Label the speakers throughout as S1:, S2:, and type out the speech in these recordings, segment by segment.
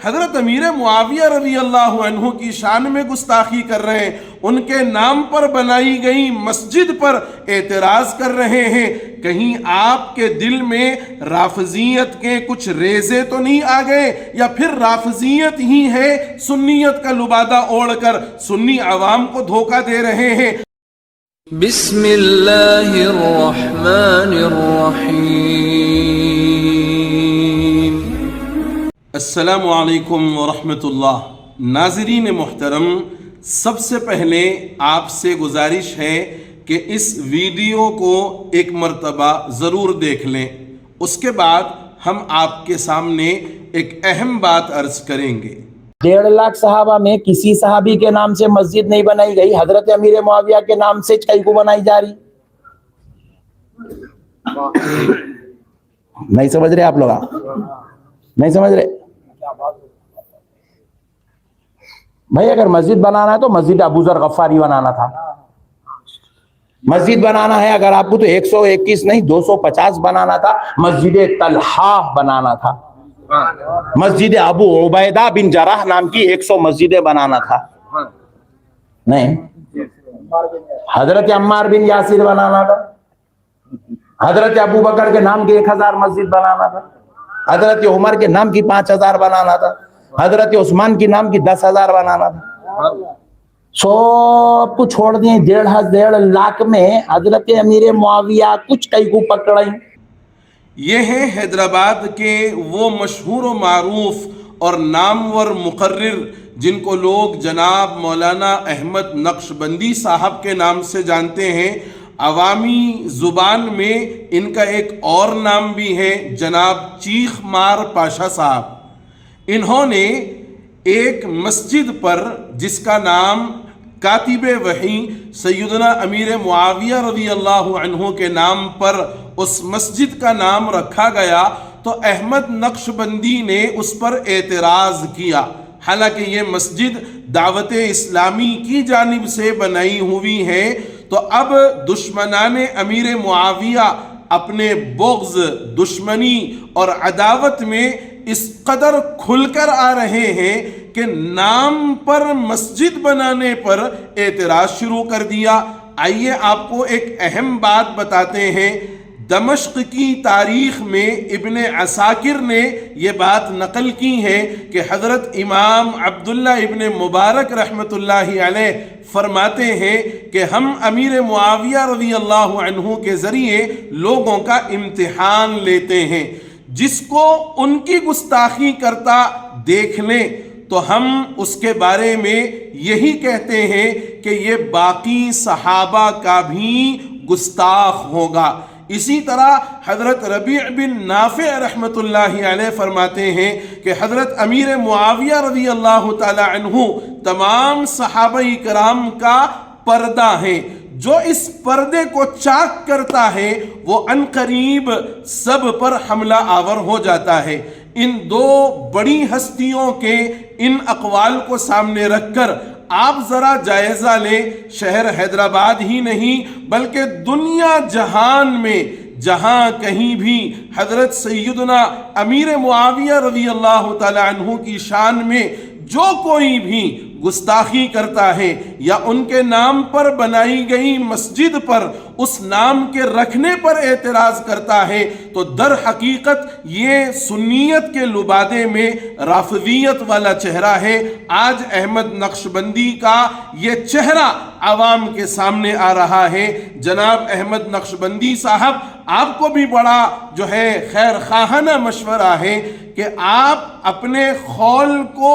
S1: حضرت امیر معاویہ رضی اللہ عنہ کی شان میں گستاخی کر رہے ہیں، ان کے نام پر بنائی گئی مسجد پر اعتراض کر رہے ہیں، کہیں آپ کے دل میں رافضیت کے کچھ ریزے تو نہیں آ گئے، یا پھر رافضیت ہی ہے سنیت کا لبادہ اوڑھ کر سنی عوام کو دھوکہ دے رہے ہیں؟
S2: بسم اللہ الرحمن الرحیم۔
S1: السلام علیکم ورحمۃ اللہ۔ ناظرین محترم، سب سے پہلے آپ سے گزارش ہے کہ اس ویڈیو کو ایک مرتبہ ضرور دیکھ لیں، اس کے بعد ہم آپ کے سامنے ایک اہم بات عرض کریں گے۔
S3: 1.5 لاکھ صحابہ میں کسی صحابی کے نام سے مسجد نہیں بنائی گئی، حضرت امیر معاویہ کے نام سے کئی کو بنائی جا رہی۔ نہیں سمجھ رہے آپ لوگ؟ نہیں سمجھ رہے بھائی؟ اگر مسجد بنانا ہے تو مسجد ابو ذر غفاری بنانا تھا۔ مسجد بنانا ہے اگر آپ کو تو 121 نہیں 250 بنانا تھا۔ مسجد طلحہ بنانا تھا، مسجد ابو عبیدہ بن جراح نام کی 100 مسجدیں بنانا تھا۔ نہیں، حضرت عمار بن یاسر بنانا تھا، حضرت ابو بکر کے نام کی 1000 مسجد بنانا تھا، حضرت عمر کے نام کی 5000 بنانا تھا، حضرت عثمان کی نام کی 10,000 بنانا تھا۔ سب کو چھوڑ دیے 1.5 لاکھ میں حضرت امیر معاویہ کچھ کئی کو پکڑیں۔
S1: یہ ہیں حیدرآباد کے وہ مشہور و معروف اور نامور مقرر جن کو لوگ جناب مولانا احمد نقشبندی صاحب کے نام سے جانتے ہیں۔ عوامی زبان میں ان کا ایک اور نام بھی ہے، جناب چیخ مار پاشا صاحب۔ انہوں نے ایک مسجد پر جس کا نام کاتب وحی سیدنا امیر معاویہ رضی اللہ عنہ کے نام پر اس مسجد کا نام رکھا گیا، تو احمد نقشبندی نے اس پر اعتراض کیا۔ حالانکہ یہ مسجد دعوت اسلامی کی جانب سے بنائی ہوئی ہے، تو اب دشمنان امیر معاویہ اپنے بغض، دشمنی اور عداوت میں اس قدر کھل کر آ رہے ہیں کہ نام پر مسجد بنانے پر اعتراض شروع کر دیا۔ آئیے آپ کو ایک اہم بات بتاتے ہیں۔ دمشق کی تاریخ میں ابن عساکر نے یہ بات نقل کی ہے کہ حضرت امام عبداللہ ابن مبارک رحمۃ اللہ علیہ فرماتے ہیں کہ ہم امیر معاویہ رضی اللہ عنہ کے ذریعے لوگوں کا امتحان لیتے ہیں، جس کو ان کی گستاخی کرتا دیکھ لیں تو ہم اس کے بارے میں یہی کہتے ہیں کہ یہ باقی صحابہ کا بھی گستاخ ہوگا۔ اسی طرح حضرت ربیع بن نافع رحمۃ اللہ علیہ فرماتے ہیں کہ حضرت امیر معاویہ رضی اللہ تعالی عنہ تمام صحابہ کرام کا پردہ ہیں، جو اس پردے کو چاک کرتا ہے وہ عنقریب سب پر حملہ آور ہو جاتا ہے۔ ان دو بڑی ہستیوں کے ان اقوال کو سامنے رکھ کر آپ ذرا جائزہ لیں، شہر حیدرآباد ہی نہیں بلکہ دنیا جہان میں جہاں کہیں بھی حضرت سیدنا امیر معاویہ رضی اللہ تعالی عنہ کی شان میں جو کوئی بھی گستاخی کرتا ہے یا ان کے نام پر بنائی گئی مسجد پر اس نام کے رکھنے پر اعتراض کرتا ہے، تو در حقیقت یہ سنیت کے لبادے میں رافضیت والا چہرہ ہے۔ آج احمد نقشبندی کا یہ چہرہ عوام کے سامنے آ رہا ہے۔ جناب احمد نقشبندی صاحب، آپ کو بھی بڑا جو ہے خیر خواہانہ مشورہ ہے کہ آپ اپنے خول کو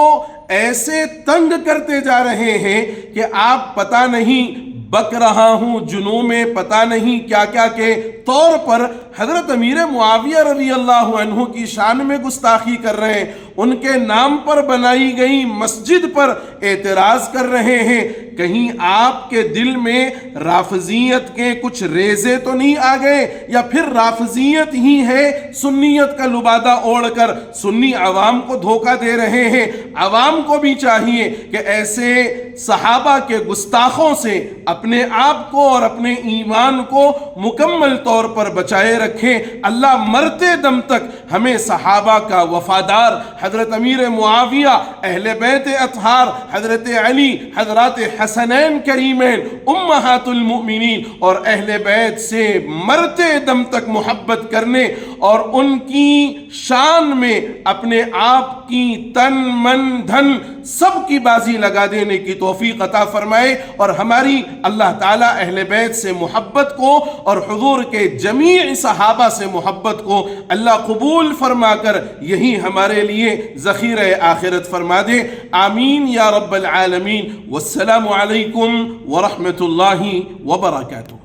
S1: ایسے تنگ کرتے جا رہے ہیں کہ آپ پتہ نہیں بک رہا ہوں جنوں میں پتہ نہیں کیا کیا کے طور پر حضرت امیر معاویہ رضی اللہ عنہ کی شان میں گستاخی کر رہے ہیں، ان کے نام پر بنائی گئی مسجد پر اعتراض کر رہے ہیں۔ کہیں آپ کے دل میں رافضیت کے کچھ ریزے تو نہیں آ گئے، یا پھر رافضیت ہی ہے سنیت کا لبادہ اوڑھ کر سنی عوام کو دھوکہ دے رہے ہیں؟ عوام کو بھی چاہیے کہ ایسے صحابہ کے گستاخوں سے اپنے آپ کو اور اپنے ایمان کو مکمل طور پر بچائے رکھے۔ اللہ مرتے دم تک ہمیں صحابہ کا وفادار، حضرت امیر معاویہ، اہل بیت اطہار، حضرت علی، حضرات حسنین کریمین، امہات المؤمنین اور اہل بیت سے مرتے دم تک محبت کرنے اور ان کی شان میں اپنے آپ کی تن من دھن سب کی بازی لگا دینے کی توفیق عطا فرمائے، اور ہماری اللہ تعالیٰ اہل بیت سے محبت کو اور حضور کے جمیع صحابہ سے محبت کو اللہ قبول فرما کر یہی ہمارے لیے ذخیرہ آخرت فرما دے۔ آمین یا رب العالمین۔ والسلام علیکم ورحمۃ اللہ وبرکاتہ۔